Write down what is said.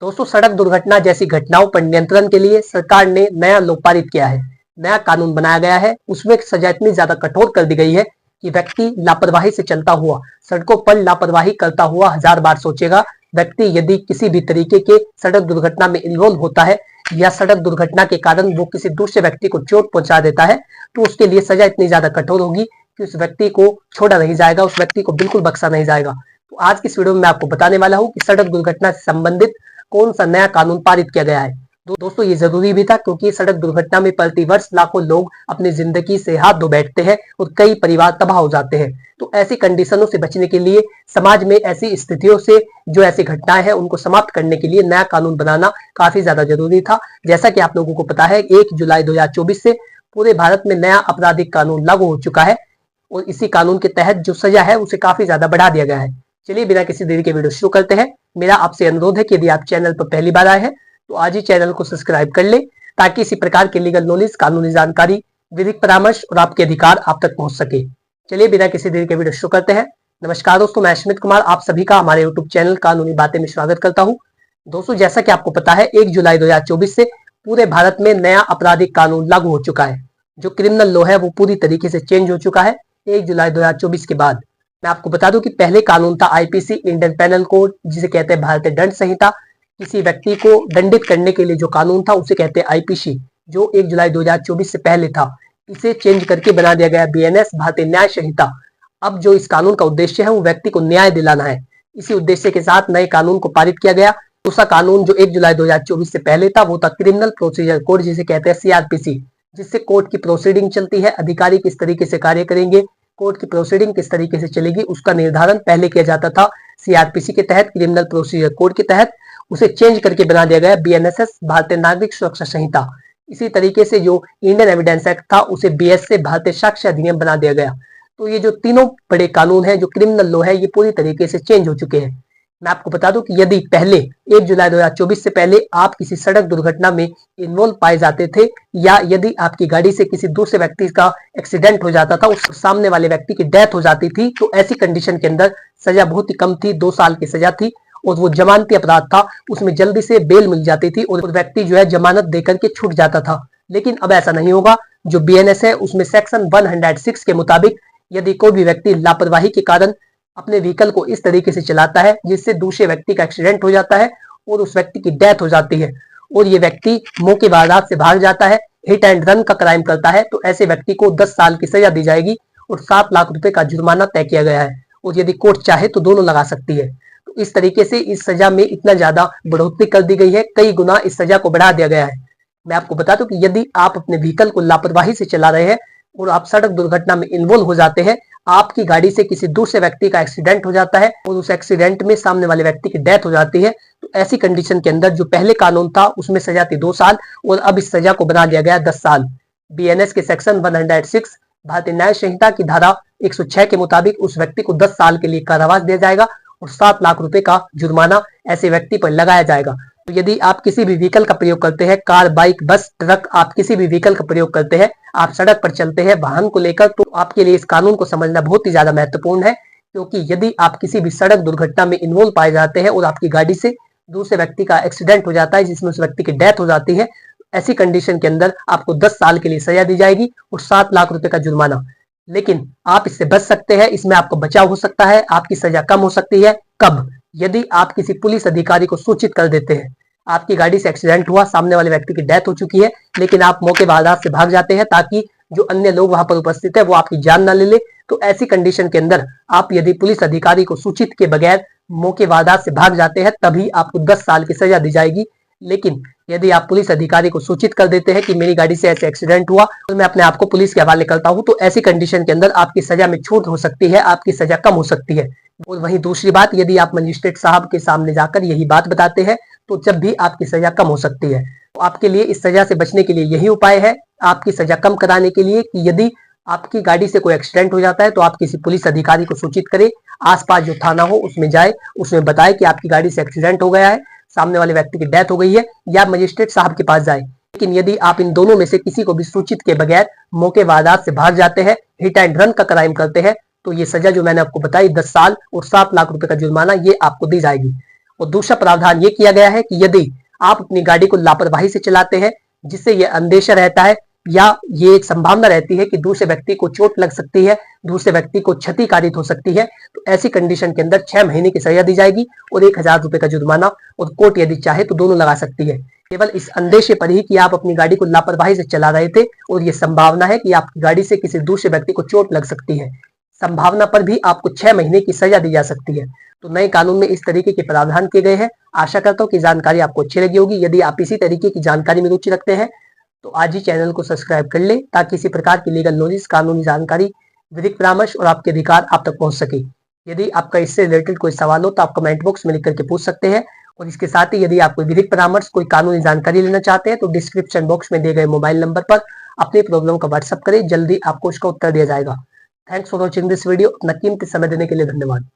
दोस्तों, सड़क दुर्घटना जैसी घटनाओं पर नियंत्रण के लिए सरकार ने नया लॉ पारित किया है। नया कानून बनाया गया है। उसमें सजा इतनी ज्यादा कठोर कर दी गई है कि व्यक्ति लापरवाही से चलता हुआ, सड़कों पर लापरवाही करता हुआ 1000 बार सोचेगा। व्यक्ति यदि किसी भी तरीके के सड़क दुर्घटना में इन्वॉल्व होता है या सड़क दुर्घटना के कारण वो किसी दूसरे व्यक्ति को चोट पहुंचा देता है, तो उसके लिए सजा इतनी ज्यादा कठोर होगी कि उस व्यक्ति को छोड़ा नहीं जाएगा, उस व्यक्ति को बिल्कुल बख्शा नहीं जाएगा। तो आज की इस वीडियो में मैं आपको बताने वाला हूं कि सड़क दुर्घटना से संबंधित कौन सा नया कानून पारित किया गया है। दोस्तों, ये जरूरी भी था क्योंकि सड़क दुर्घटना में प्रतिवर्ष लाखों लोग अपनी जिंदगी से हाथ धो बैठते हैं और कई परिवार तबाह हो जाते हैं। तो ऐसी कंडीशनों से बचने के लिए, समाज में ऐसी स्थितियों से जो ऐसी घटनाएं हैं उनको समाप्त करने के लिए नया कानून बनाना काफी ज्यादा जरूरी था। जैसा कि आप लोगों को पता है, 1 जुलाई 2024 से पूरे भारत में नया आपराधिक कानून लागू हो चुका है और इसी कानून के तहत जो सजा है उसे काफी ज्यादा बढ़ा दिया गया है। चलिए बिना किसी देरी के वीडियो शुरू करते हैं। मेरा आपसे अनुरोध है कि यदि आप चैनल पर पहली बार आए हैं तो आज ही चैनल को सब्सक्राइब कर ले, ताकि इसी प्रकार के लीगल नॉलेज, कानूनी जानकारी, विधिक परामर्श और आपके अधिकार आप तक पहुंच सके। चलिए बिना किसी देरी के वीडियो शुरू करते हैं। नमस्कार दोस्तों, मैं स्मित कुमार आप सभी का हमारे यूट्यूब चैनल कानूनी बातें में स्वागत करता हूँ। दोस्तों, जैसा कि आपको पता है, 1 जुलाई 2024 से पूरे भारत में नया आपराधिक कानून लागू हो चुका है। जो क्रिमिनल लॉ है वो पूरी तरीके से चेंज हो चुका है 1 जुलाई 2024 के बाद। मैं आपको बता दूं कि पहले कानून था आईपीसी, इंडियन पेनल कोड, जिसे कहते हैं भारतीय दंड संहिता। किसी व्यक्ति को दंडित करने के लिए जो कानून था उसे कहते हैं आईपीसी, जो 1 जुलाई 2024 से पहले था। इसे चेंज करके बना दिया गया बीएनएस, भारतीय न्याय संहिता। अब जो इस कानून का उद्देश्य है वो व्यक्ति को न्याय दिलाना है। इसी उद्देश्य के साथ नए कानून को पारित किया गया। दूसरा कानून जो 1 जुलाई 2024 से पहले था वो था क्रिमिनल प्रोसीजर कोड, जिसे कहते हैं सीआरपीसी, जिससे कोर्ट की प्रोसीडिंग चलती है। अधिकारी किस तरीके से कार्य करेंगे, कोर्ट की प्रोसीडिंग किस तरीके से चलेगी, उसका निर्धारण पहले किया जाता था सीआरपीसी के तहत, क्रिमिनल प्रोसीजर कोड के तहत। उसे चेंज करके बना दिया गया बीएनएसएस, भारतीय नागरिक सुरक्षा संहिता। इसी तरीके से जो इंडियन एविडेंस एक्ट था उसे बीएस से भारतीय साक्ष्य अधिनियम बना दिया गया। तो ये जो तीनों बड़े कानून है, जो क्रिमिनल लॉ है, ये पूरी तरीके से चेंज हो चुके हैं। मैं आपको बता दूं कि यदि पहले 1 जुलाई 2024 से पहले आप किसी सड़क दुर्घटना में इन्वॉल्व पाए जाते थे, या यदि आपकी गाड़ी से किसी दूसरे व्यक्ति का एक्सीडेंट हो जाता था, उस सामने वाले व्यक्ति की डेथ हो जाती थी, तो ऐसी कंडीशन के अंदर सजा बहुत ही कम थी, 2 साल की सजा थी और वो जमानती अपराध था। उसमें जल्दी से बेल मिल जाती थी और व्यक्ति जो है जमानत देकर के छूट जाता था। लेकिन अब ऐसा नहीं होगा। जो बीएनएस है उसमें सेक्शन 106 के मुताबिक यदि कोई भी व्यक्ति लापरवाही के कारण अपने व्हीकल को इस तरीके से चलाता है जिससे दूसरे व्यक्ति का एक्सीडेंट हो जाता है और उस व्यक्ति की डेथ हो जाती है, और ये व्यक्ति मौके वारदात से भाग जाता है, हिट एंड रन का क्राइम करता है, तो ऐसे व्यक्ति को 10 साल की सजा दी जाएगी और 7 लाख रुपए का जुर्माना तय किया गया है। और यदि कोर्ट चाहे तो दोनों लगा सकती है। तो इस तरीके से इस सजा में इतना ज्यादा बढ़ोतरी कर दी गई है, कई गुना इस सजा को बढ़ा दिया गया है। मैं आपको बता दूं कि यदि आप अपने व्हीकल को लापरवाही से चला रहे हैं और आप सड़क दुर्घटना में इन्वॉल्व हो जाते हैं, आपकी गाड़ी से किसी दूसरे व्यक्ति का एक्सीडेंट हो जाता है और उस एक्सीडेंट में सामने वाले व्यक्ति की डेथ हो जाती है, तो ऐसी कंडीशन के अंदर जो पहले कानून था उसमें सजा थी 2 साल और अब इस सजा को बना दिया गया 10 साल। बीएनएस के सेक्शन 106, भारतीय न्याय संहिता की धारा 106 के मुताबिक उस व्यक्ति को 10 साल के लिए कारावास दिया जाएगा और 7 लाख रुपए का जुर्माना ऐसे व्यक्ति पर लगाया जाएगा। तो यदि आप किसी भी व्हीकल का प्रयोग करते हैं, कार, बाइक, बस, ट्रक, आप किसी भी व्हीकल का प्रयोग करते हैं, आप सड़क पर चलते हैं वाहन को लेकर, तो आपके लिए इस कानून को समझना बहुत ही ज्यादा महत्वपूर्ण है। क्योंकि यदि आप किसी भी सड़क दुर्घटना में इन्वॉल्व पाए जाते हैं और आपकी गाड़ी से दूसरे व्यक्ति का एक्सीडेंट हो जाता है जिसमें उस व्यक्ति की डेथ हो जाती है, ऐसी कंडीशन के अंदर आपको 10 साल के लिए सजा दी जाएगी और 7 लाख रुपए का जुर्माना। लेकिन आप इससे बच सकते हैं, इसमें आपको बचाव हो सकता है, आपकी सजा कम हो सकती है। कब? यदि आप किसी पुलिस अधिकारी को सूचित कर देते हैं। आपकी गाड़ी से एक्सीडेंट हुआ, सामने वाले व्यक्ति की डेथ हो चुकी है, लेकिन आप मौके वारदात से भाग जाते हैं ताकि जो अन्य लोग वहां पर उपस्थित है वो आपकी जान ना ले ले। तो ऐसी कंडीशन के अंदर आप यदि पुलिस अधिकारी को सूचित के बगैर मौके वारदात से भाग जाते हैं, तभी आपको 10 साल की सजा दी जाएगी। लेकिन यदि आप पुलिस अधिकारी को सूचित कर देते हैं कि मेरी गाड़ी से ऐसे एक्सीडेंट हुआ और मैं अपने आप को पुलिस के हवाले करता हूं, तो ऐसी कंडीशन के अंदर आपकी सजा में छूट हो सकती है, आपकी सजा कम हो सकती है। और वहीं दूसरी बात, यदि आप मजिस्ट्रेट साहब के सामने जाकर यही बात बताते हैं तो जब भी आपकी सजा कम हो सकती है। तो आपके लिए इस सजा से बचने के लिए यही उपाय है, आपकी सजा कम कराने के लिए, कि यदि आपकी गाड़ी से कोई एक्सीडेंट हो जाता है तो आप किसी पुलिस अधिकारी को सूचित करें, आसपास जो थाना हो उसमें जाए, उसमें बताए कि आपकी गाड़ी से एक्सीडेंट हो गया है, सामने वाले व्यक्ति की डेथ हो गई है, या मजिस्ट्रेट साहब के पास जाए। लेकिन यदि आप इन दोनों में से किसी को भी सूचित के बगैर मौके वारदात से भाग जाते हैं, हिट एंड रन का क्राइम करते हैं, तो ये सजा जो मैंने आपको बताई 10 साल और 7 लाख रुपए का जुर्माना, ये आपको दी जाएगी। और दूसरा प्रावधान ये किया गया है कि यदि आप अपनी गाड़ी को लापरवाही से चलाते हैं, जिससे ये अंदेशा रहता है या ये एक संभावना रहती है कि दूसरे व्यक्ति को चोट लग सकती है, दूसरे व्यक्ति को क्षति कारित हो सकती है, तो ऐसी कंडीशन के अंदर 6 महीने की सजा दी जाएगी और 1000 रुपए का जुर्माना, और कोर्ट यदि चाहे तो दोनों लगा सकती है। केवल इस अंदेशे पर ही कि आप अपनी गाड़ी को लापरवाही से चला रहे थे और ये संभावना है कि आपकी गाड़ी से किसी दूसरे व्यक्ति को चोट लग सकती है, संभावना पर भी आपको 6 महीने की सजा दी जा सकती है। तो नए कानून में इस तरीके के प्रावधान किए गए हैं। आशा करता हूँ कि जानकारी आपको अच्छी लगी होगी। यदि आप इसी तरीके की जानकारी में रुचि रखते हैं तो आज ही चैनल को सब्सक्राइब कर ले, ताकि इसी प्रकार की लीगल नॉलेज, कानूनी जानकारी, विधिक परामर्श और आपके अधिकार आप तक पहुंच सके। यदि आपका इससे रिलेटेड कोई सवाल हो तो आप कमेंट बॉक्स में लिख करके पूछ सकते हैं। और इसके साथ ही यदि आप कोई विधिक परामर्श, कोई कानूनी जानकारी लेना चाहते हैं तो डिस्क्रिप्शन बॉक्स में दिए गए मोबाइल नंबर पर अपनी प्रॉब्लम का व्हाट्सअप करें, जल्दी आपको उसका उत्तर दिया जाएगा। Thanks for watching this video. अपना कीमती समय देने के लिए धन्यवाद।